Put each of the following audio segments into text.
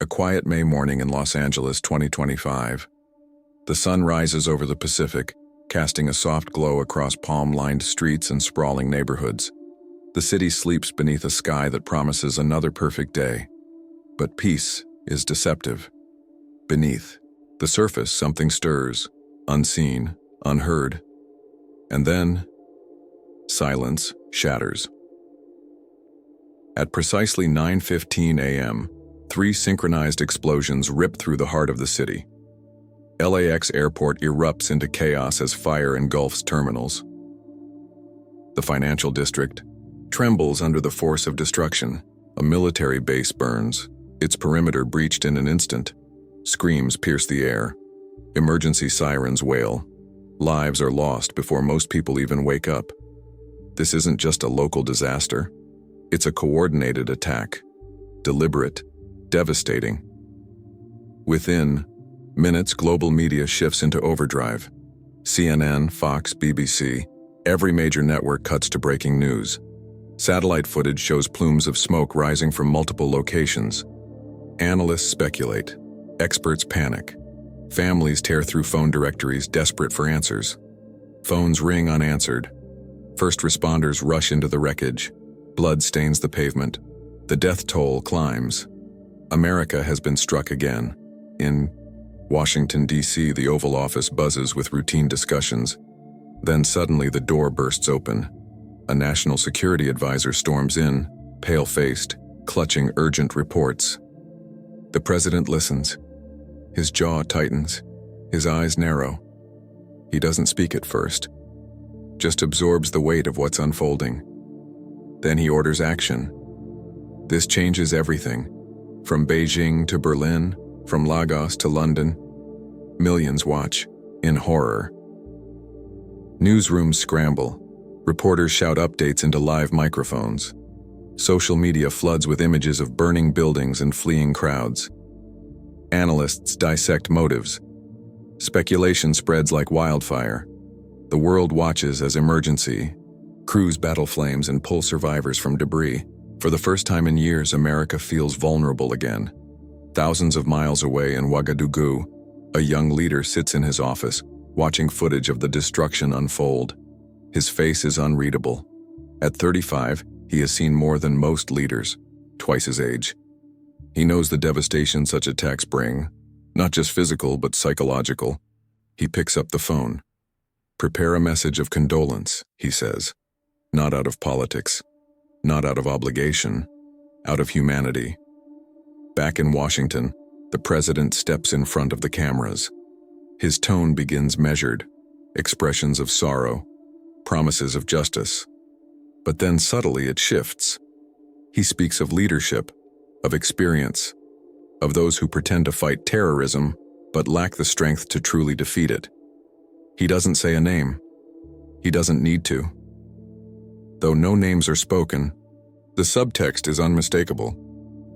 A quiet May morning in Los Angeles, 2025. The sun rises over the Pacific, casting a soft glow across palm-lined streets and sprawling neighborhoods. The city sleeps beneath a sky that promises another perfect day. But peace is deceptive. Beneath the surface, something stirs, unseen, unheard. And then, silence shatters. At precisely 9:15 a.m., 3 synchronized explosions rip through the heart of the city. LAX airport erupts into chaos as fire engulfs terminals. The financial district trembles under the force of destruction. A military base burns, its perimeter breached in an instant. Screams pierce the air. Emergency sirens wail. Lives are lost before most people even wake up. This isn't just a local disaster. It's a coordinated attack. Deliberate. Devastating. Within minutes, global media shifts into overdrive. CNN, Fox, BBC, every major network cuts to breaking news. Satellite footage shows plumes of smoke rising from multiple locations. Analysts speculate. Experts panic. Families tear through phone directories, desperate for answers. Phones ring unanswered. First responders rush into the wreckage. Blood stains the pavement. The death toll climbs. America has been struck again. In Washington, D.C., the Oval Office buzzes with routine discussions. Then suddenly the door bursts open. A national security advisor storms in, pale-faced, clutching urgent reports. The president listens. His jaw tightens. His eyes narrow. He doesn't speak at first, just absorbs the weight of what's unfolding. Then he orders action. This changes everything. From Beijing to Berlin, from Lagos to London, millions watch, in horror. Newsrooms scramble. Reporters shout updates into live microphones. Social media floods with images of burning buildings and fleeing crowds. Analysts dissect motives. Speculation spreads like wildfire. The world watches as emergency crews battle flames and pull survivors from debris. For the first time in years, America feels vulnerable again. Thousands of miles away in Ouagadougou, a young leader sits in his office, watching footage of the destruction unfold. His face is unreadable. At 35, he has seen more than most leaders, twice his age. He knows the devastation such attacks bring, not just physical but psychological. He picks up the phone. "Prepare a message of condolence," he says. Not out of politics. Not out of obligation, out of humanity. Back in Washington, the president steps in front of the cameras. His tone begins measured, expressions of sorrow, promises of justice. But then subtly it shifts. He speaks of leadership, of experience, of those who pretend to fight terrorism but lack the strength to truly defeat it. He doesn't say a name. He doesn't need to. Though no names are spoken, the subtext is unmistakable.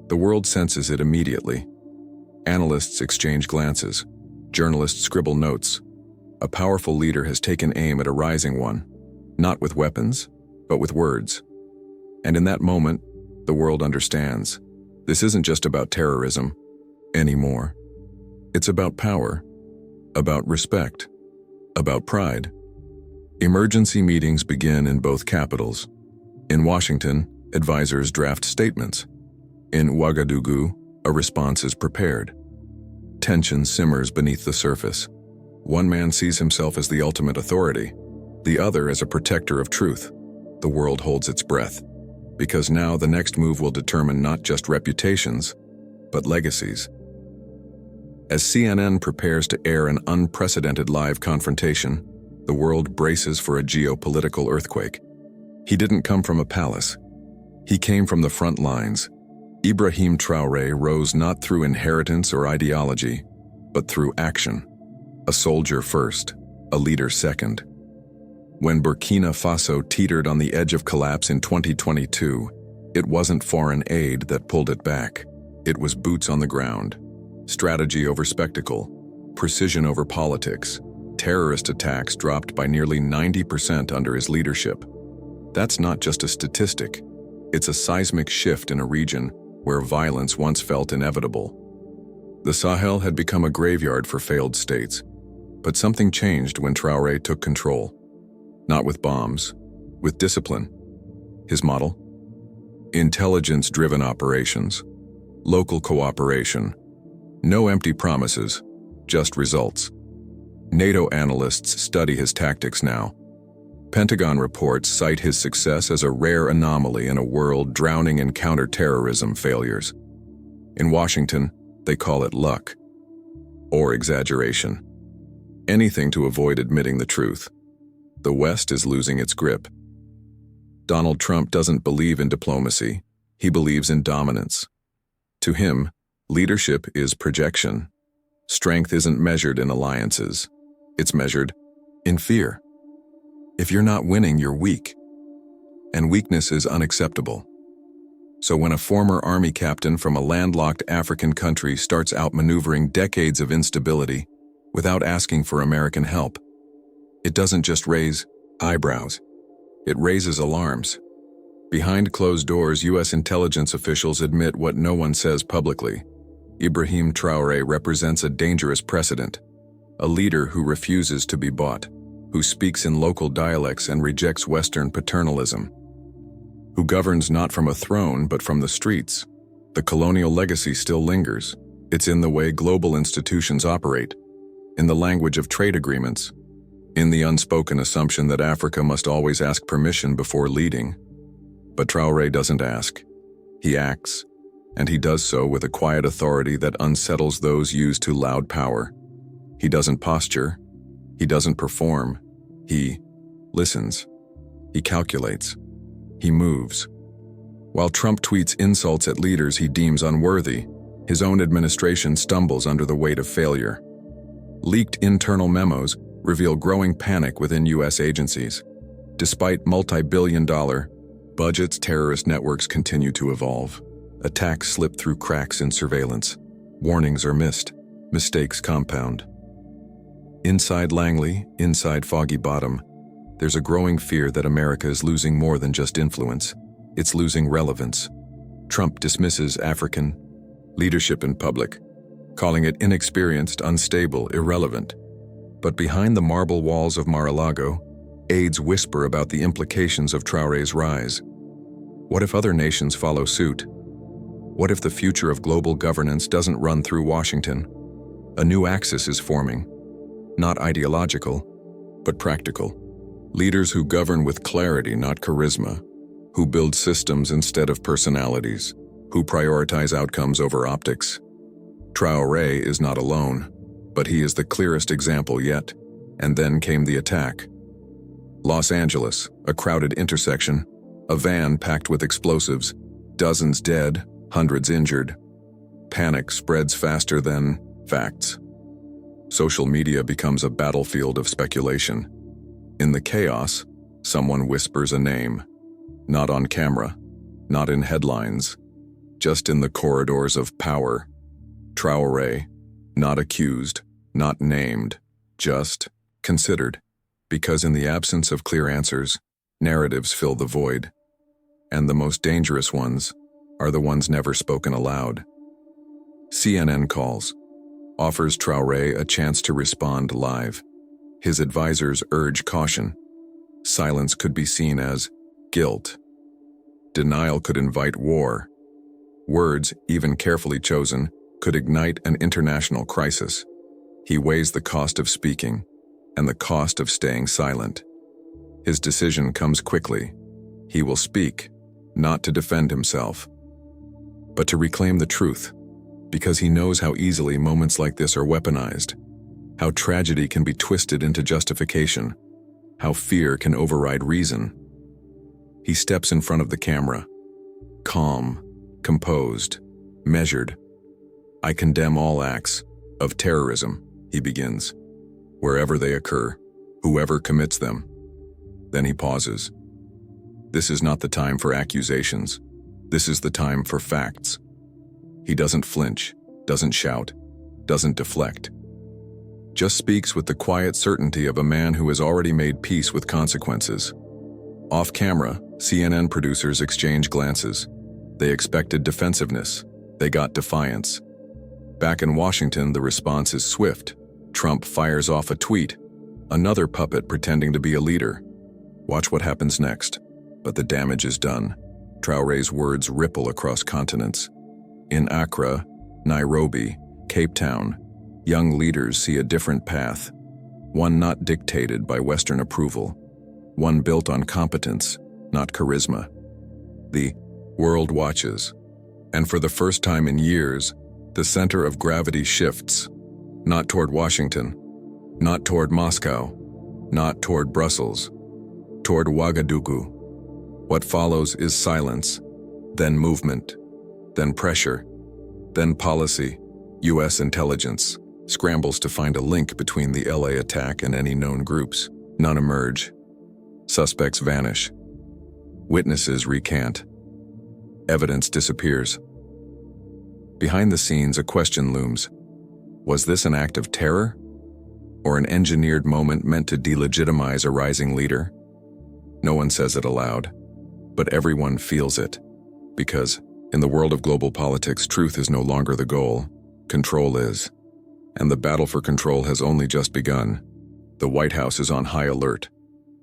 The world senses it immediately. Analysts exchange glances. Journalists scribble notes. A powerful leader has taken aim at a rising one, not with weapons, but with words. And in that moment, the world understands. This isn't just about terrorism anymore. It's about power, about respect, about pride. Emergency meetings begin in both capitals. In Washington, advisors draft statements. In Ouagadougou, a response is prepared. Tension simmers beneath the surface. One man sees himself as the ultimate authority, the other as a protector of truth. The world holds its breath, because now the next move will determine not just reputations, but legacies. As CNN prepares to air an unprecedented live confrontation, the world braces for a geopolitical earthquake. He didn't come from a palace. He came from the front lines. Ibrahim Traoré rose not through inheritance or ideology, but through action. A soldier first, a leader second. When Burkina Faso teetered on the edge of collapse in 2022, it wasn't foreign aid that pulled it back. It was boots on the ground. Strategy over spectacle, precision over politics. Terrorist attacks dropped by nearly 90% under his leadership. That's not just a statistic. It's a seismic shift in a region where violence once felt inevitable. The Sahel had become a graveyard for failed states, but something changed when Traoré took control. Not with bombs, with discipline. His model? Intelligence-driven operations, local cooperation, no empty promises, just results. NATO analysts study his tactics now. Pentagon reports cite his success as a rare anomaly in a world drowning in counter-terrorism failures. In Washington, they call it luck or exaggeration. Anything to avoid admitting the truth. The West is losing its grip. Donald Trump doesn't believe in diplomacy. He believes in dominance. To him, leadership is projection. Strength isn't measured in alliances. It's measured in fear. If you're not winning, you're weak. And weakness is unacceptable. So when a former army captain from a landlocked African country starts outmaneuvering decades of instability without asking for American help, it doesn't just raise eyebrows. It raises alarms. Behind closed doors, U.S. intelligence officials admit what no one says publicly. Ibrahim Traoré represents a dangerous precedent. A leader who refuses to be bought, who speaks in local dialects and rejects Western paternalism, who governs not from a throne but from the streets. The colonial legacy still lingers. It's in the way global institutions operate, in the language of trade agreements, in the unspoken assumption that Africa must always ask permission before leading. But Traoré doesn't ask. He acts, and he does so with a quiet authority that unsettles those used to loud power. He doesn't posture. He doesn't perform. He listens. He calculates. He moves. While Trump tweets insults at leaders he deems unworthy, his own administration stumbles under the weight of failure. Leaked internal memos reveal growing panic within U.S. agencies. Despite multi-billion-dollar budgets, terrorist networks continue to evolve. Attacks slip through cracks in surveillance. Warnings are missed. Mistakes compound. Inside Langley, inside Foggy Bottom, there's a growing fear that America is losing more than just influence. It's losing relevance. Trump dismisses African leadership in public, calling it inexperienced, unstable, irrelevant. But behind the marble walls of Mar-a-Lago, aides whisper about the implications of Traoré's rise. What if other nations follow suit? What if the future of global governance doesn't run through Washington? A new axis is forming. Not ideological, but practical. Leaders who govern with clarity, not charisma, who build systems instead of personalities, who prioritize outcomes over optics. Traoré is not alone, but he is the clearest example yet. And then came the attack. Los Angeles, a crowded intersection, a van packed with explosives, dozens dead, hundreds injured. Panic spreads faster than facts. Social media becomes a battlefield of speculation. In the chaos, someone whispers a name. Not on camera, not in headlines, just in the corridors of power. Traoré, not accused, not named, just considered. Because in the absence of clear answers, narratives fill the void. And the most dangerous ones are the ones never spoken aloud. CNN calls, offers Traoré a chance to respond live. His advisors urge caution. Silence could be seen as guilt. Denial could invite war. Words, even carefully chosen, could ignite an international crisis. He weighs the cost of speaking and the cost of staying silent. His decision comes quickly. He will speak, not to defend himself, but to reclaim the truth, because he knows how easily moments like this are weaponized, how tragedy can be twisted into justification, how fear can override reason. He steps in front of the camera, calm, composed, measured. "I condemn all acts of terrorism," he begins, "wherever they occur, whoever commits them." Then he pauses. This is not the time for accusations. This is the time for facts. He doesn't flinch, doesn't shout, doesn't deflect. Just speaks with the quiet certainty of a man who has already made peace with consequences. Off camera, CNN producers exchange glances. They expected defensiveness. They got defiance. Back in Washington, the response is swift. Trump fires off a tweet, another puppet pretending to be a leader. Watch what happens next. But the damage is done. Traoré's words ripple across continents. In Accra, Nairobi, Cape Town, young leaders see a different path, one not dictated by Western approval, one built on competence, not charisma. The world watches, and for the first time in years, the center of gravity shifts, not toward Washington, not toward Moscow, not toward Brussels, toward Ouagadougou. What follows is silence, then movement, then pressure, then policy. U.S. intelligence scrambles to find a link between the LA attack and any known groups. None emerge. Suspects vanish. Witnesses recant. Evidence disappears. Behind the scenes, a question looms. Was this an act of terror? Or an engineered moment meant to delegitimize a rising leader? No one says it aloud, but everyone feels it. Because, in the world of global politics, truth is no longer the goal. Control is. And the battle for control has only just begun. The White House is on high alert.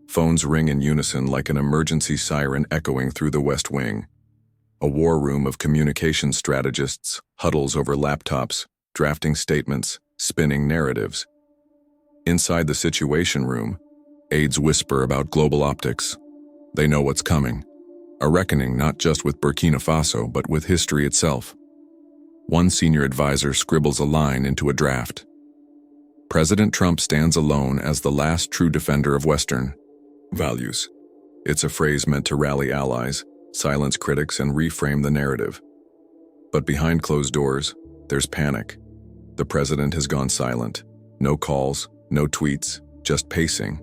Phones ring in unison like an emergency siren echoing through the West Wing. A war room of communication strategists huddles over laptops, drafting statements, spinning narratives. Inside the Situation Room, aides whisper about global optics. They know what's coming. A reckoning not just with Burkina Faso, but with history itself. One senior advisor scribbles a line into a draft. President Trump stands alone as the last true defender of Western values. It's a phrase meant to rally allies, silence critics, and reframe the narrative. But behind closed doors, there's panic. The president has gone silent. No calls, no tweets, just pacing.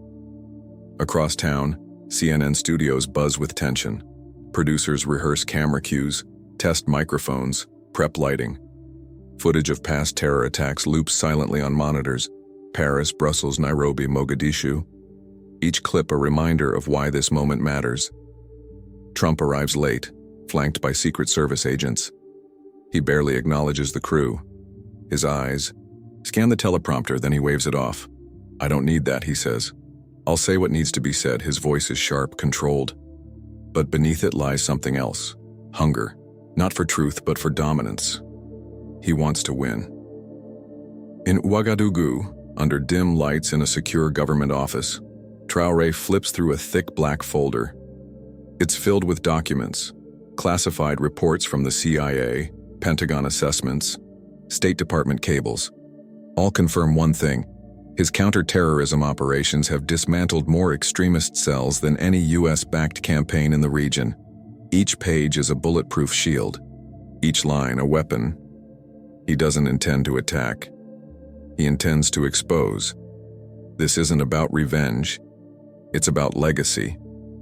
Across town, CNN studios buzz with tension. Producers rehearse camera cues, test microphones, prep lighting. Footage of past terror attacks loops silently on monitors. Paris, Brussels, Nairobi, Mogadishu. Each clip a reminder of why this moment matters. Trump arrives late, flanked by Secret Service agents. He barely acknowledges the crew. His eyes scan the teleprompter, then he waves it off. I don't need that, he says. I'll say what needs to be said. His voice is sharp, controlled. But beneath it lies something else. Hunger. Not for truth, but for dominance. He wants to win. In Ouagadougou, under dim lights in a secure government office, Traoré flips through a thick black folder. It's filled with documents, classified reports from the CIA, Pentagon assessments, State Department cables. All confirm one thing. His counter-terrorism operations have dismantled more extremist cells than any US-backed campaign in the region. Each page is a bulletproof shield, each line a weapon. He doesn't intend to attack. He intends to expose. This isn't about revenge. It's about legacy,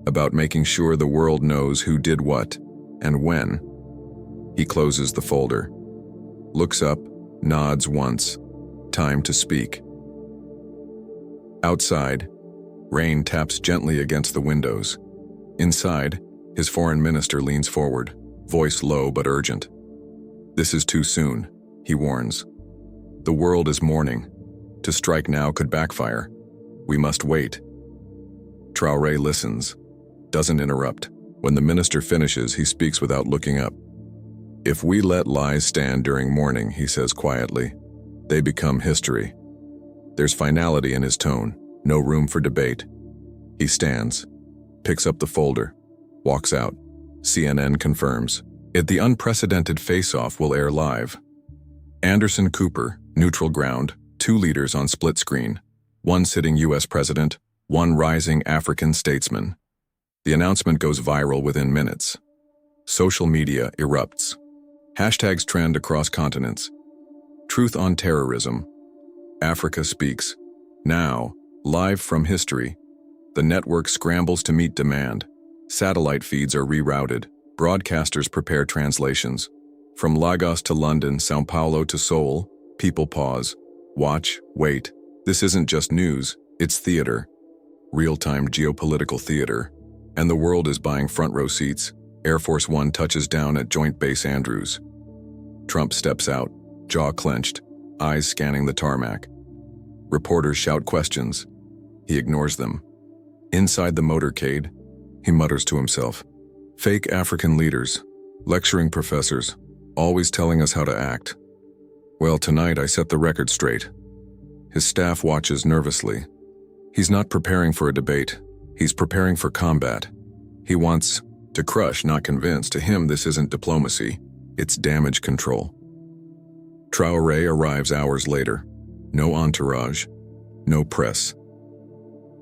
about making sure the world knows who did what and when. He closes the folder, looks up, nods once. Time to speak. Outside, rain taps gently against the windows. Inside, his foreign minister leans forward, voice low but urgent. This is too soon, he warns. The world is mourning. To strike now could backfire. We must wait. Traoré listens, doesn't interrupt. When the minister finishes, he speaks without looking up. If we let lies stand during mourning, he says quietly, they become history. There's finality in his tone, no room for debate. He stands, picks up the folder, walks out. CNN confirms. The unprecedented face-off will air live. Anderson Cooper, neutral ground, two leaders on split screen. One sitting US president, one rising African statesman. The announcement goes viral within minutes. Social media erupts. Hashtags trend across continents. Truth on terrorism. Africa speaks. Now, live from history, the network scrambles to meet demand. Satellite feeds are rerouted. Broadcasters prepare translations. From Lagos to London, São Paulo to Seoul, people pause. Watch, wait. This isn't just news, it's theater. Real-time geopolitical theater. And the world is buying front-row seats. Air Force One touches down at Joint Base Andrews. Trump steps out, jaw clenched, eyes scanning the tarmac. Reporters shout questions. He ignores them. Inside the motorcade, he mutters to himself. Fake African leaders, lecturing professors, always telling us how to act. Well, tonight I set the record straight. His staff watches nervously. He's not preparing for a debate. He's preparing for combat. He wants to crush, not convince. To him, this isn't diplomacy. It's damage control. Traoré arrives hours later. No entourage, no press.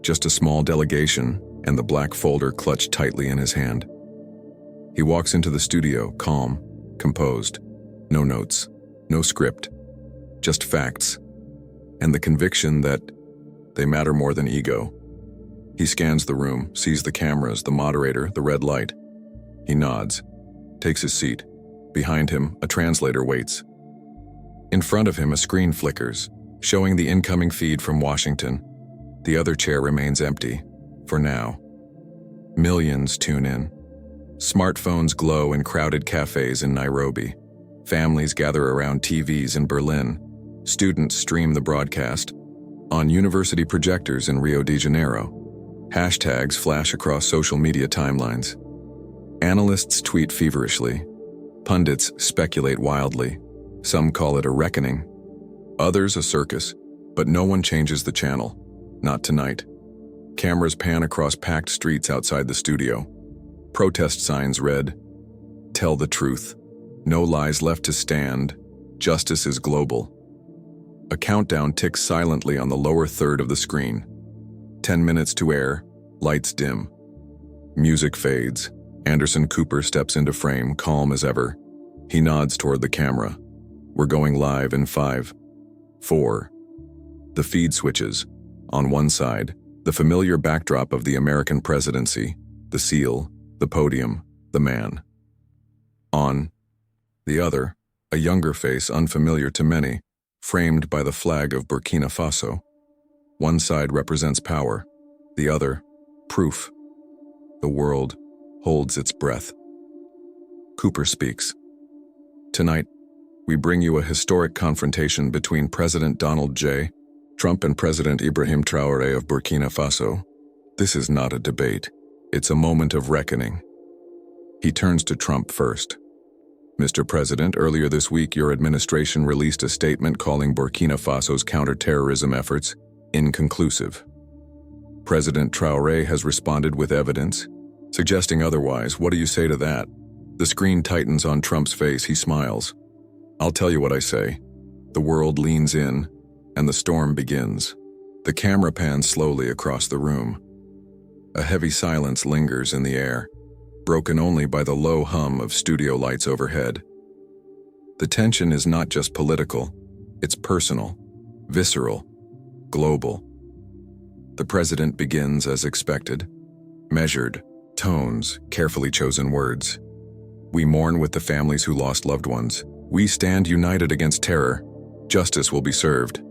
Just a small delegation and the black folder clutched tightly in his hand. He walks into the studio, calm, composed. No notes, no script, just facts, and the conviction that they matter more than ego. He scans the room, sees the cameras, the moderator, the red light. He nods, takes his seat. Behind him, a translator waits. In front of him, a screen flickers, showing the incoming feed from Washington. The other chair remains empty, for now. Millions tune in. Smartphones glow in crowded cafes in Nairobi. Families gather around TVs in Berlin. Students stream the broadcast. On university projectors in Rio de Janeiro. Hashtags flash across social media timelines. Analysts tweet feverishly. Pundits speculate wildly. Some call it a reckoning. Others a circus, but no one changes the channel. Not tonight. Cameras pan across packed streets outside the studio. Protest signs read, "Tell the truth. No lies left to stand. Justice is global." A countdown ticks silently on the lower third of the screen. 10 minutes to air, lights dim. Music fades. Anderson Cooper steps into frame, calm as ever. He nods toward the camera. We're going live in 5, 4. The feed switches. On one side, the familiar backdrop of the American presidency, the seal, the podium, the man. On the other, a younger face unfamiliar to many, framed by the flag of Burkina Faso. One side represents power, the other, proof. The world holds its breath. Cooper speaks. Tonight, we bring you a historic confrontation between President Donald J. Trump and President Ibrahim Traoré of Burkina Faso. This is not a debate. It's a moment of reckoning. He turns to Trump first. Mr. President, earlier this week your administration released a statement calling Burkina Faso's counterterrorism efforts inconclusive. President Traoré has responded with evidence, suggesting otherwise. What do you say to that? The screen tightens on Trump's face. He smiles. I'll tell you what I say. The world leans in, and the storm begins. The camera pans slowly across the room. A heavy silence lingers in the air, broken only by the low hum of studio lights overhead. The tension is not just political, it's personal, visceral, global. The president begins as expected. Measured, tones, carefully chosen words. We mourn with the families who lost loved ones. We stand united against terror. Justice will be served.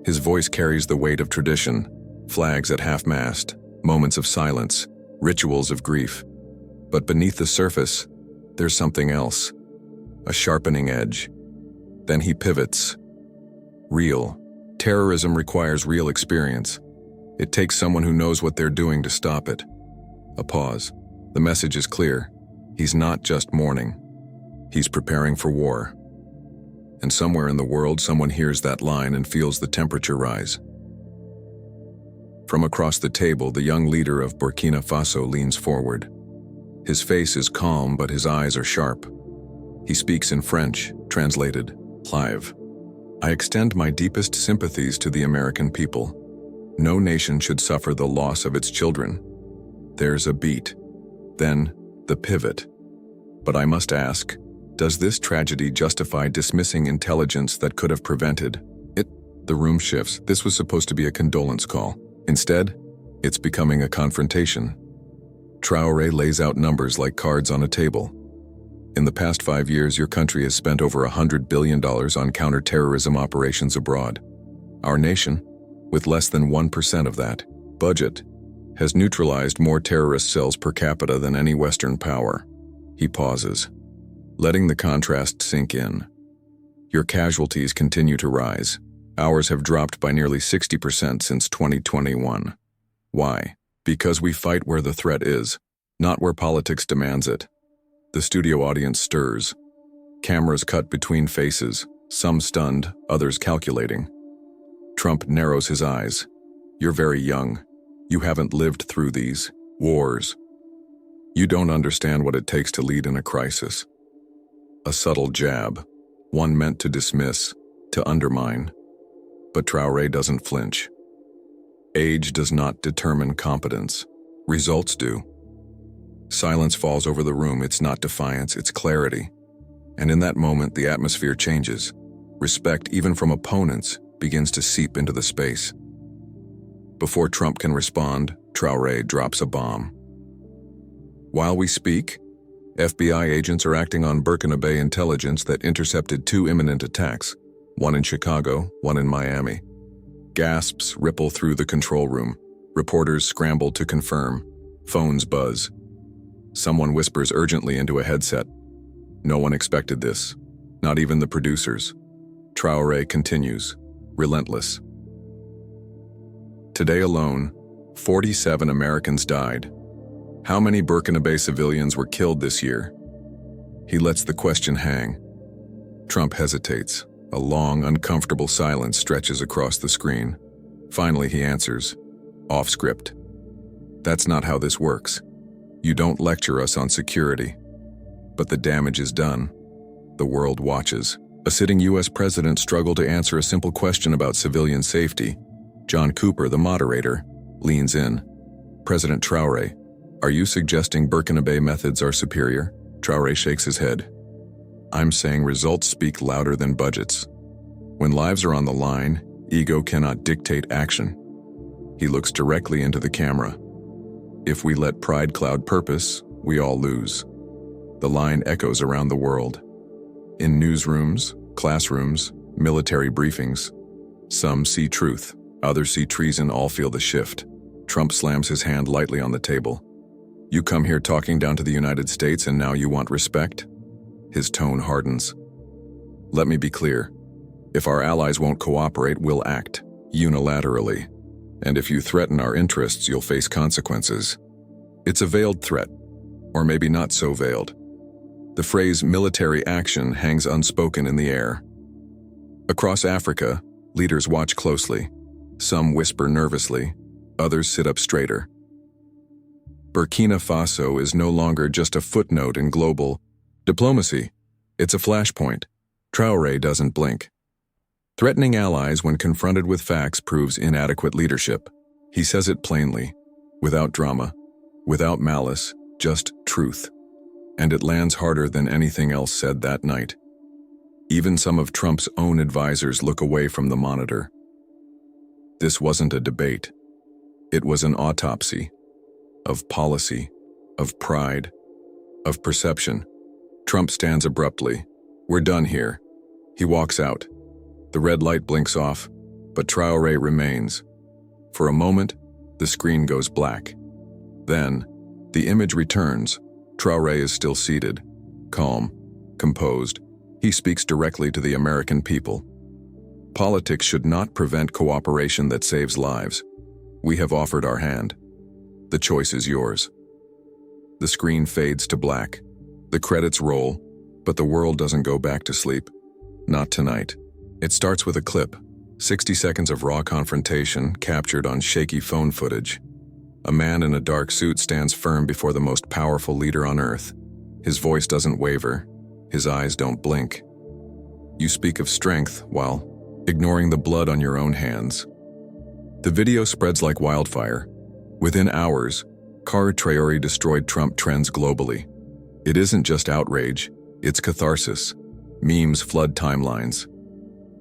His voice carries the weight of tradition, flags at half-mast, moments of silence, rituals of grief. But beneath the surface, there's something else. A sharpening edge. Then he pivots. Real. Terrorism requires real experience. It takes someone who knows what they're doing to stop it. A pause. The message is clear. He's not just mourning. He's preparing for war. And somewhere in the world, someone hears that line and feels the temperature rise. From across the table, the young leader of Burkina Faso leans forward. His face is calm, but his eyes are sharp. He speaks in French, translated, live. I extend my deepest sympathies to the American people. No nation should suffer the loss of its children. There's a beat. Then, the pivot. But I must ask, does this tragedy justify dismissing intelligence that could have prevented it? The room shifts. This was supposed to be a condolence call. Instead, it's becoming a confrontation. Traoré lays out numbers like cards on a table. In the past 5 years, your country has spent over $100 billion on counterterrorism operations abroad. Our nation, with less than 1% of that budget, has neutralized more terrorist cells per capita than any Western power. He pauses, letting the contrast sink in. Your casualties continue to rise. Ours have dropped by nearly 60% since 2021. Why? Because we fight where the threat is, not where politics demands it. The studio audience stirs. Cameras cut between faces, some stunned, others calculating. Trump narrows his eyes. You're very young. You haven't lived through these wars. You don't understand what it takes to lead in a crisis. A subtle jab, one meant to dismiss, to undermine. But Traoré doesn't flinch. Age does not determine competence. Results do. Silence falls over the room. It's not defiance, it's clarity. And in that moment, the atmosphere changes. Respect, even from opponents, begins to seep into the space. Before Trump can respond, Traoré drops a bomb. While we speak, FBI agents are acting on Burkina Bay intelligence that intercepted 2 imminent attacks, one in Chicago, one in Miami. Gasps ripple through the control room. Reporters scramble to confirm. Phones buzz. Someone whispers urgently into a headset. No one expected this, not even the producers. Traoré continues, relentless. Today alone, 47 Americans died. How many Burkina Bay civilians were killed this year? He lets the question hang. Trump hesitates. A long, uncomfortable silence stretches across the screen. Finally, he answers, off script. That's not how this works. You don't lecture us on security. But the damage is done. The world watches. A sitting U.S. president struggled to answer a simple question about civilian safety. John Cooper, the moderator, leans in. President Traoré, are you suggesting Burkina Bay methods are superior? Traoré shakes his head. I'm saying results speak louder than budgets. When lives are on the line, ego cannot dictate action. He looks directly into the camera. If we let pride cloud purpose, we all lose. The line echoes around the world. In newsrooms, classrooms, military briefings, some see truth, others see treason, all feel the shift. Trump slams his hand lightly on the table. You come here talking down to the United States and now you want respect? His tone hardens. Let me be clear. If our allies won't cooperate, we'll act, unilaterally. And if you threaten our interests, you'll face consequences. It's a veiled threat, or maybe not so veiled. The phrase military action hangs unspoken in the air. Across Africa, leaders watch closely. Some whisper nervously, others sit up straighter. Burkina Faso is no longer just a footnote in global diplomacy. It's a flashpoint. Traoré doesn't blink. Threatening allies when confronted with facts proves inadequate leadership. He says it plainly, without drama, without malice, just truth. And it lands harder than anything else said that night. Even some of Trump's own advisors look away from the monitor. This wasn't a debate. It was an autopsy. Of policy, of pride, of perception. Trump stands abruptly. We're done here. He walks out. The red light blinks off, but Traoré remains. For a moment, the screen goes black. Then, the image returns. Traoré is still seated, calm, composed. He speaks directly to the American people. Politics should not prevent cooperation that saves lives. We have offered our hand. The choice is yours. The screen fades to black. The credits roll, but the world doesn't go back to sleep. Not tonight. It starts with a clip, 60 seconds of raw confrontation captured on shaky phone footage. A man in a dark suit stands firm before the most powerful leader on earth. His voice doesn't waver. His eyes don't blink. You speak of strength while ignoring the blood on your own hands. The video spreads like wildfire. Within hours, Traoré destroyed Trump trends globally. It isn't just outrage, it's catharsis. Memes flood timelines.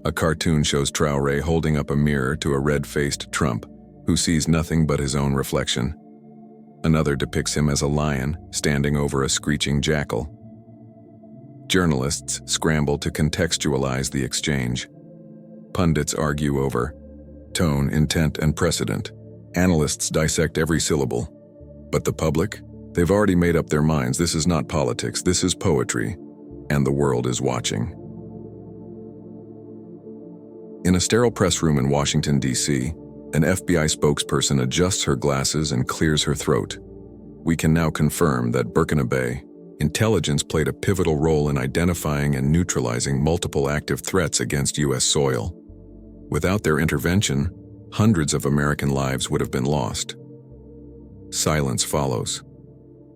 A cartoon shows Traoré holding up a mirror to a red-faced Trump, who sees nothing but his own reflection. Another depicts him as a lion standing over a screeching jackal. Journalists scramble to contextualize the exchange. Pundits argue over tone, intent, and precedent. Analysts dissect every syllable. But the public? They've already made up their minds. This is not politics, this is poetry. And the world is watching. In a sterile press room in Washington, D.C., an FBI spokesperson adjusts her glasses and clears her throat. We can now confirm that Burkina intelligence played a pivotal role in identifying and neutralizing multiple active threats against U.S. soil. Without their intervention, hundreds of American lives would have been lost. Silence follows.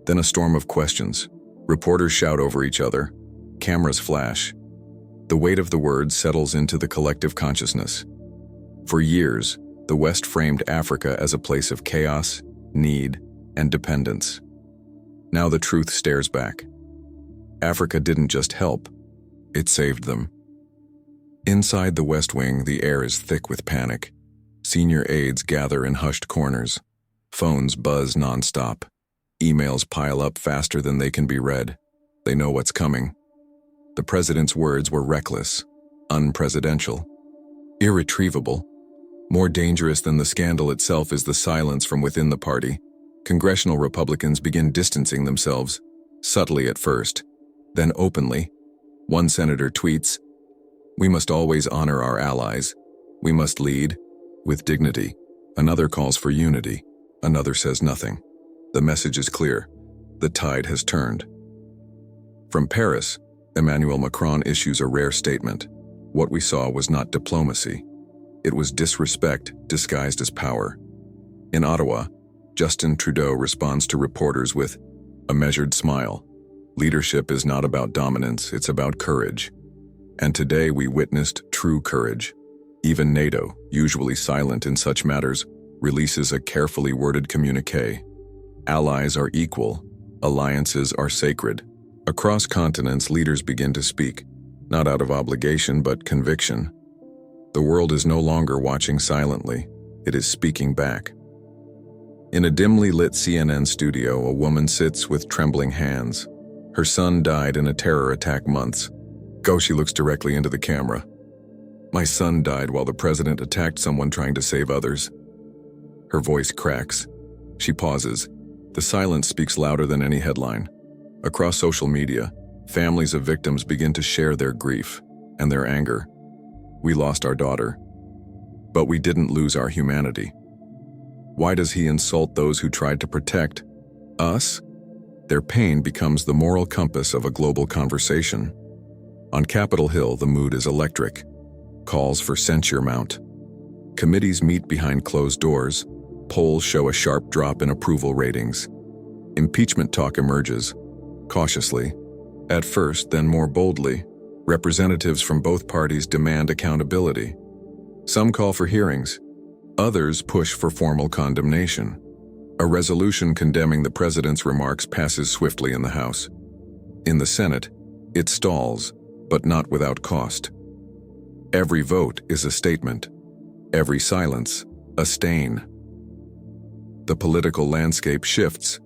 Then a storm of questions. Reporters shout over each other. Cameras flash. The weight of the words settles into the collective consciousness. For years, the West framed Africa as a place of chaos, need, and dependence. Now the truth stares back. Africa didn't just help, it saved them. Inside the West Wing, the air is thick with panic. Senior aides gather in hushed corners. Phones buzz nonstop. Emails pile up faster than they can be read. They know what's coming. The president's words were reckless, unpresidential, irretrievable. More dangerous than the scandal itself is the silence from within the party. Congressional Republicans begin distancing themselves, subtly at first, then openly. One senator tweets, "We must always honor our allies. We must lead with dignity." Another calls for unity. Another says nothing. The message is clear. The tide has turned. From Paris, Emmanuel Macron issues a rare statement. What we saw was not diplomacy. It was disrespect disguised as power. In Ottawa, Justin Trudeau responds to reporters with a measured smile. Leadership is not about dominance, it's about courage. And today we witnessed true courage. Even NATO, usually silent in such matters, releases a carefully worded communiqué. Allies are equal, alliances are sacred. Across continents, leaders begin to speak, not out of obligation but conviction. The world is no longer watching silently, it is speaking back. In a dimly lit CNN studio, a woman sits with trembling hands. Her son died in a terror attack months ago. She looks directly into the camera. "My son died while the president attacked someone trying to save others." Her voice cracks. She pauses. The silence speaks louder than any headline. Across social media, families of victims begin to share their grief and their anger. "We lost our daughter, but we didn't lose our humanity. Why does he insult those who tried to protect us?" Their pain becomes the moral compass of a global conversation. On Capitol Hill, the mood is electric. Calls for censure mount. Committees meet behind closed doors. Polls show a sharp drop in approval ratings. Impeachment talk emerges. Cautiously, at first, then more boldly, representatives from both parties demand accountability. Some call for hearings. Others push for formal condemnation. A resolution condemning the president's remarks passes swiftly in the House. In the Senate, it stalls, but not without cost. Every vote is a statement. Every silence, a stain. The political landscape shifts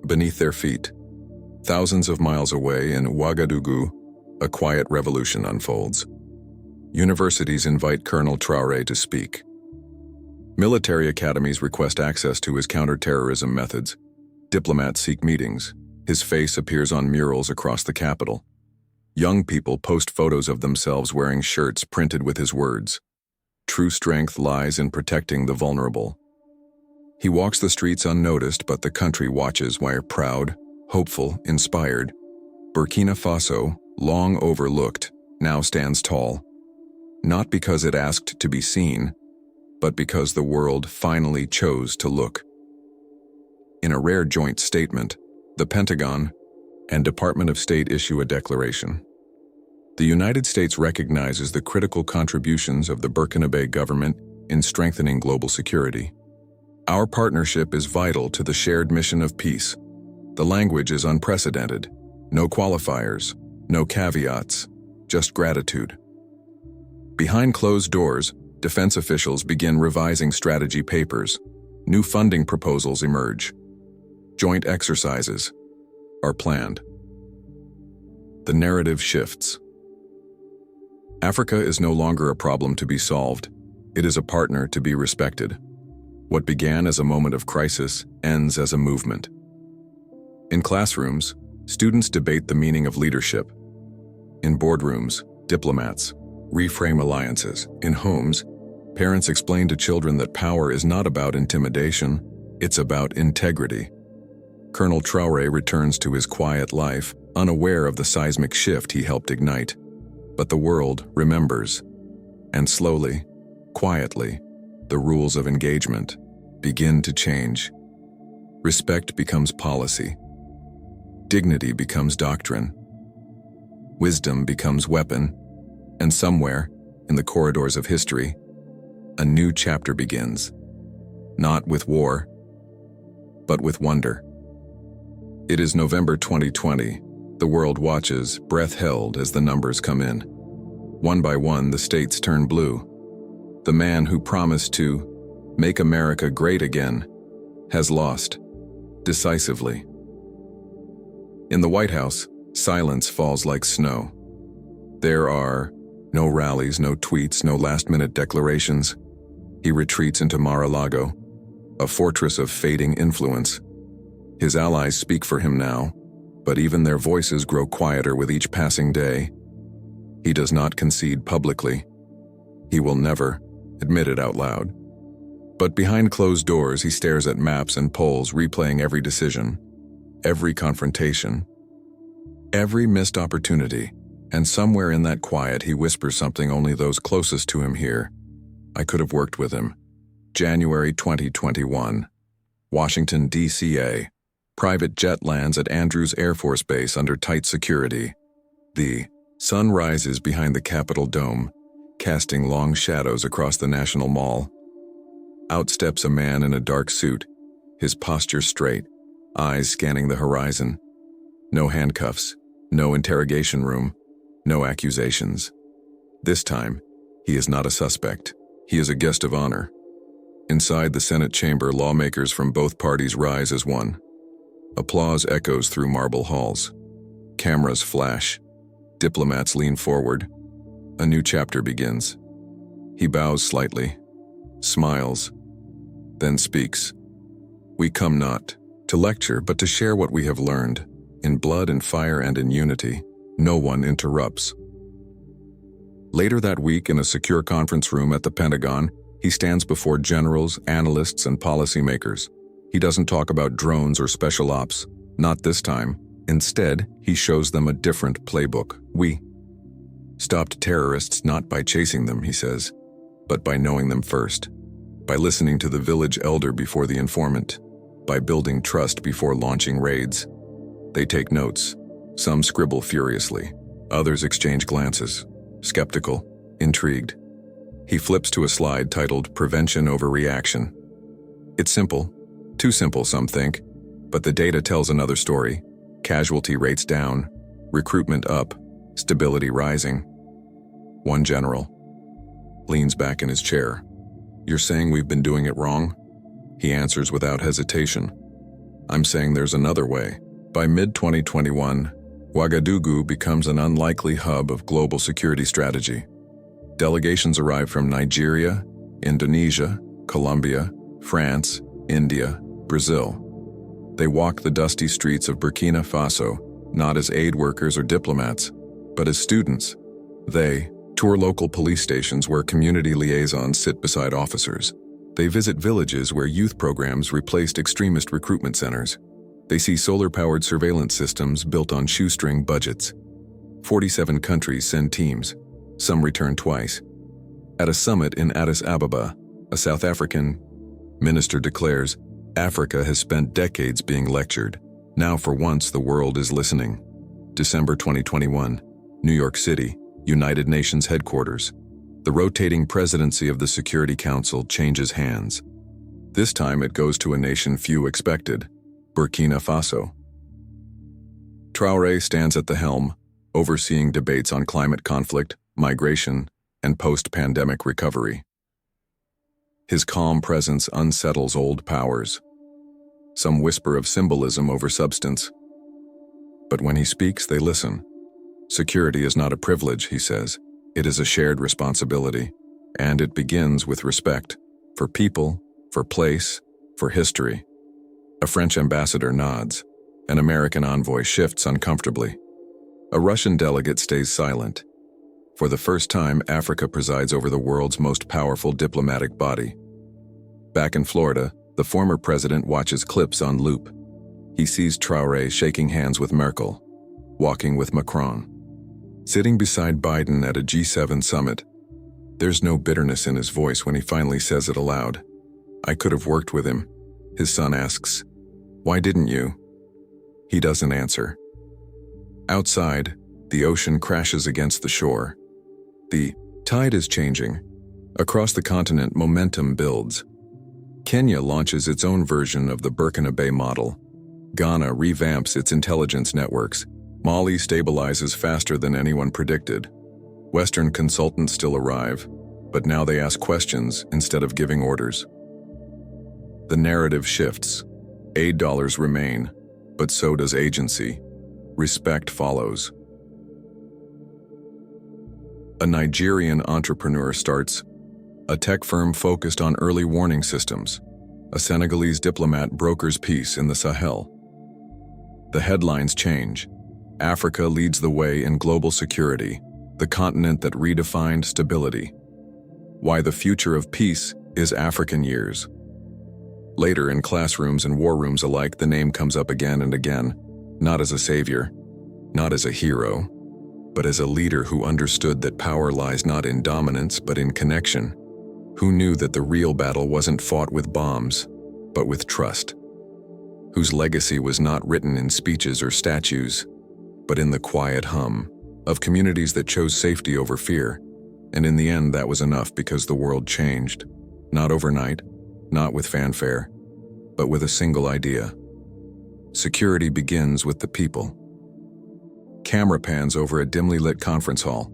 beneath their feet. Thousands of miles away in Ouagadougou, a quiet revolution unfolds. Universities invite Colonel Traoré to speak. Military academies request access to his counterterrorism methods. Diplomats seek meetings. His face appears on murals across the capital. Young people post photos of themselves wearing shirts printed with his words. True strength lies in protecting the vulnerable. He walks the streets unnoticed, but the country watches while proud, hopeful, inspired. Burkina Faso, long overlooked, now stands tall. Not because it asked to be seen, but because the world finally chose to look. In a rare joint statement, the Pentagon and Department of State issue a declaration. The United States recognizes the critical contributions of the Burkina government in strengthening global security. Our partnership is vital to the shared mission of peace. The language is unprecedented. No qualifiers, no caveats, just gratitude. Behind closed doors, defense officials begin revising strategy papers. New funding proposals emerge. Joint exercises are planned. The narrative shifts. Africa is no longer a problem to be solved. It is a partner to be respected. What began as a moment of crisis ends as a movement. In classrooms, students debate the meaning of leadership. In boardrooms, diplomats Reframe alliances. In homes, parents explain to children that power is not about intimidation, it's about integrity. Colonel Traoré returns to his quiet life, unaware of the seismic shift he helped ignite. But the world remembers. And slowly, quietly, the rules of engagement begin to change. Respect becomes policy. Dignity becomes doctrine. Wisdom becomes weapon. And somewhere, in the corridors of history, a new chapter begins. Not with war, but with wonder. It is November 2020. The world watches, breath held as the numbers come in. One by one, the states turn blue. The man who promised to make America great again has lost, decisively. In the White House, silence falls like snow. There are no rallies, no tweets, no last-minute declarations. He retreats into Mar-a-Lago, a fortress of fading influence. His allies speak for him now, but even their voices grow quieter with each passing day. He does not concede publicly. He will never admit it out loud. But behind closed doors, he stares at maps and polls, replaying every decision, every confrontation, every missed opportunity. And somewhere in that quiet, he whispers something only those closest to him hear. I could have worked with him. January 2021. Washington, D.C. Private jet lands at Andrews Air Force Base under tight security. The sun rises behind the Capitol dome, casting long shadows across the National Mall. Out steps a man in a dark suit, his posture straight, eyes scanning the horizon. No handcuffs, no interrogation room, no accusations. This time, he is not a suspect. He is a guest of honor. Inside the Senate chamber, lawmakers from both parties rise as one. Applause echoes through marble halls. Cameras flash. Diplomats lean forward. A new chapter begins. He bows slightly, smiles, then speaks. We come not to lecture, but to share what we have learned. In blood and fire and in unity, no one interrupts. Later that week, in a secure conference room at the Pentagon, he stands before generals, analysts, and policymakers. He doesn't talk about drones or special ops, not this time. Instead, he shows them a different playbook. We stopped terrorists not by chasing them, he says, but by knowing them first, by listening to the village elder before the informant, by building trust before launching raids. They take notes. Some scribble furiously. Others exchange glances, skeptical, intrigued. He flips to a slide titled Prevention over Reaction. It's simple. Too simple, some think. But the data tells another story. Casualty rates down, recruitment up, stability rising. One general leans back in his chair. You're saying we've been doing it wrong? He answers without hesitation. I'm saying there's another way. By mid-2021, Ouagadougou becomes an unlikely hub of global security strategy. Delegations arrive from Nigeria, Indonesia, Colombia, France, India, Brazil. They walk the dusty streets of Burkina Faso, not as aid workers or diplomats, but as students. They tour local police stations where community liaisons sit beside officers. They visit villages where youth programs replaced extremist recruitment centers. They see solar-powered surveillance systems built on shoestring budgets. 47 countries send teams. Some return twice. At a summit in Addis Ababa, a South African minister declares, Africa has spent decades being lectured. Now for once the world is listening. December 2021, New York City, United Nations headquarters. The rotating presidency of the Security Council changes hands. This time it goes to a nation few expected, Burkina Faso. Traoré stands at the helm, overseeing debates on climate conflict, migration, and post-pandemic recovery. His calm presence unsettles old powers. Some whisper of symbolism over substance. But when he speaks, they listen. Security is not a privilege, he says. It is a shared responsibility. And it begins with respect for people, for place, for history. A French ambassador nods. An American envoy shifts uncomfortably. A Russian delegate stays silent. For the first time, Africa presides over the world's most powerful diplomatic body. Back in Florida, the former president watches clips on loop. He sees Traoré shaking hands with Merkel, walking with Macron, sitting beside Biden at a G7 summit. There's no bitterness in his voice when he finally says it aloud. "I could have worked with him." His son asks, "Why didn't you?" He doesn't answer. Outside, the ocean crashes against the shore. The tide is changing. Across the continent, momentum builds. Kenya launches its own version of the Burkina Bay model. Ghana revamps its intelligence networks. Mali stabilizes faster than anyone predicted. Western consultants still arrive, but now they ask questions instead of giving orders. The narrative shifts. Aid dollars remain, but so does agency. Respect follows. A Nigerian entrepreneur starts a tech firm focused on early warning systems. A Senegalese diplomat brokers peace in the Sahel. The headlines change. Africa leads the way in global security, the continent that redefined stability. Why the future of peace is African years. Later, in classrooms and war rooms alike, the name comes up again and again, not as a savior, not as a hero, but as a leader who understood that power lies not in dominance but in connection, who knew that the real battle wasn't fought with bombs, but with trust, whose legacy was not written in speeches or statues, but in the quiet hum of communities that chose safety over fear. And in the end, that was enough because the world changed, not overnight, not with fanfare, but with a single idea. Security begins with the people. Camera pans over a dimly lit conference hall.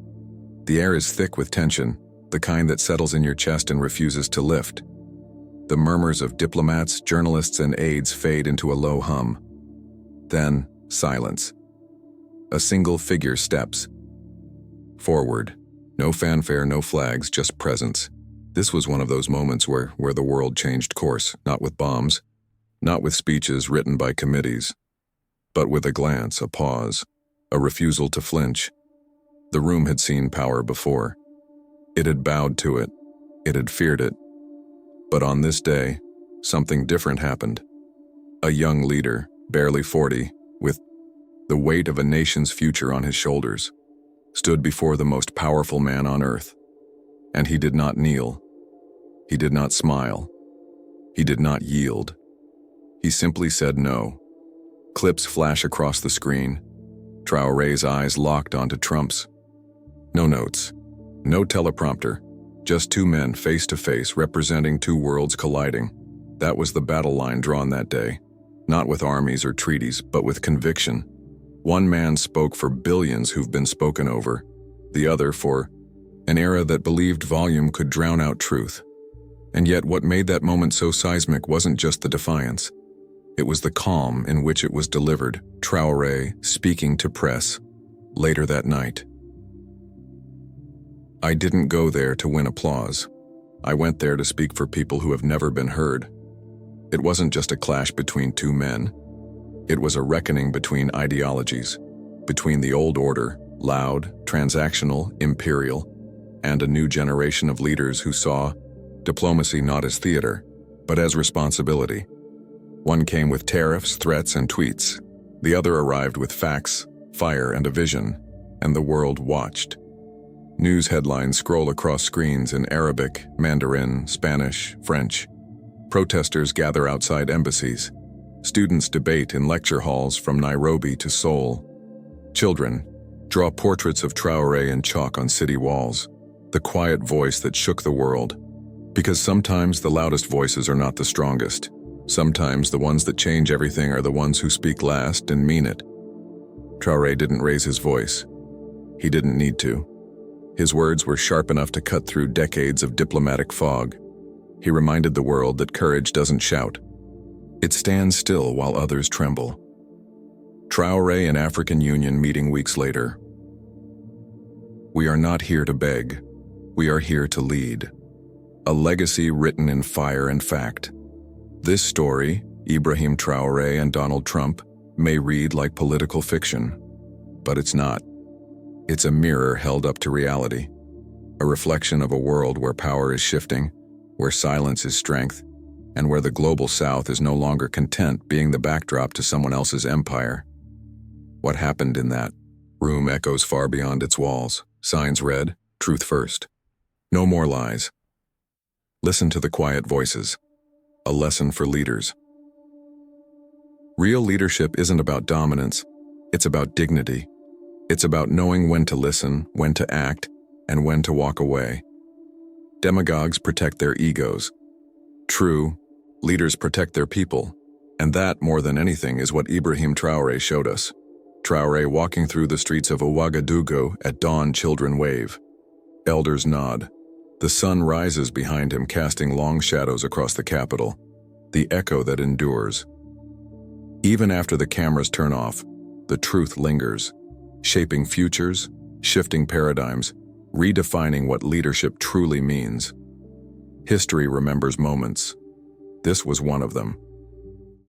The air is thick with tension, the kind that settles in your chest and refuses to lift. The murmurs of diplomats, journalists, and aides fade into a low hum. Then, silence. A single figure steps forward. No fanfare, no flags, just presence. This was one of those moments where the world changed course, not with bombs, not with speeches written by committees, but with a glance, a pause, a refusal to flinch. The room had seen power before. It had bowed to it. It had feared it. But on this day, something different happened. A young leader, barely 40, with the weight of a nation's future on his shoulders, stood before the most powerful man on earth. And he did not kneel. He did not smile. He did not yield. He simply said no. Clips flash across the screen. Traoré's eyes locked onto Trump's. No notes. No teleprompter. Just two men face to face representing two worlds colliding. That was the battle line drawn that day. Not with armies or treaties, but with conviction. One man spoke for billions who've been spoken over. The other for an era that believed volume could drown out truth. And yet what made that moment so seismic wasn't just the defiance. It was the calm in which it was delivered. Traoré speaking to press later that night. "I didn't go there to win applause. I went there to speak for people who have never been heard." It wasn't just a clash between two men. It was a reckoning between ideologies, between the old order, loud, transactional, imperial, and a new generation of leaders who saw diplomacy not as theater, but as responsibility. One came with tariffs, threats, and tweets. The other arrived with facts, fire, and a vision, and the world watched. News headlines scroll across screens in Arabic, Mandarin, Spanish, French. Protesters gather outside embassies. Students debate in lecture halls from Nairobi to Seoul. Children draw portraits of Traoré in chalk on city walls, the quiet voice that shook the world. Because sometimes the loudest voices are not the strongest. Sometimes the ones that change everything are the ones who speak last and mean it. Traoré didn't raise his voice. He didn't need to. His words were sharp enough to cut through decades of diplomatic fog. He reminded the world that courage doesn't shout. It stands still while others tremble. Traoré and African Union meeting weeks later. "We are not here to beg. We are here to lead." A legacy written in fire and fact. This story, Ibrahim Traoré and Donald Trump, may read like political fiction, but it's not. It's a mirror held up to reality, a reflection of a world where power is shifting, where silence is strength, and where the global south is no longer content being the backdrop to someone else's empire. What happened in that room echoes far beyond its walls. Signs read, truth first. No more lies. Listen to the quiet voices. A lesson for leaders. Real leadership isn't about dominance, it's about dignity. It's about knowing when to listen, when to act, and when to walk away. Demagogues protect their egos. True, leaders protect their people. And that, more than anything, is what Ibrahim Traoré showed us. Traoré walking through the streets of Ouagadougou at dawn, children wave. Elders nod. The sun rises behind him, casting long shadows across the capital. The echo that endures. Even after the cameras turn off, the truth lingers, shaping futures, shifting paradigms, redefining what leadership truly means. History remembers moments. This was one of them.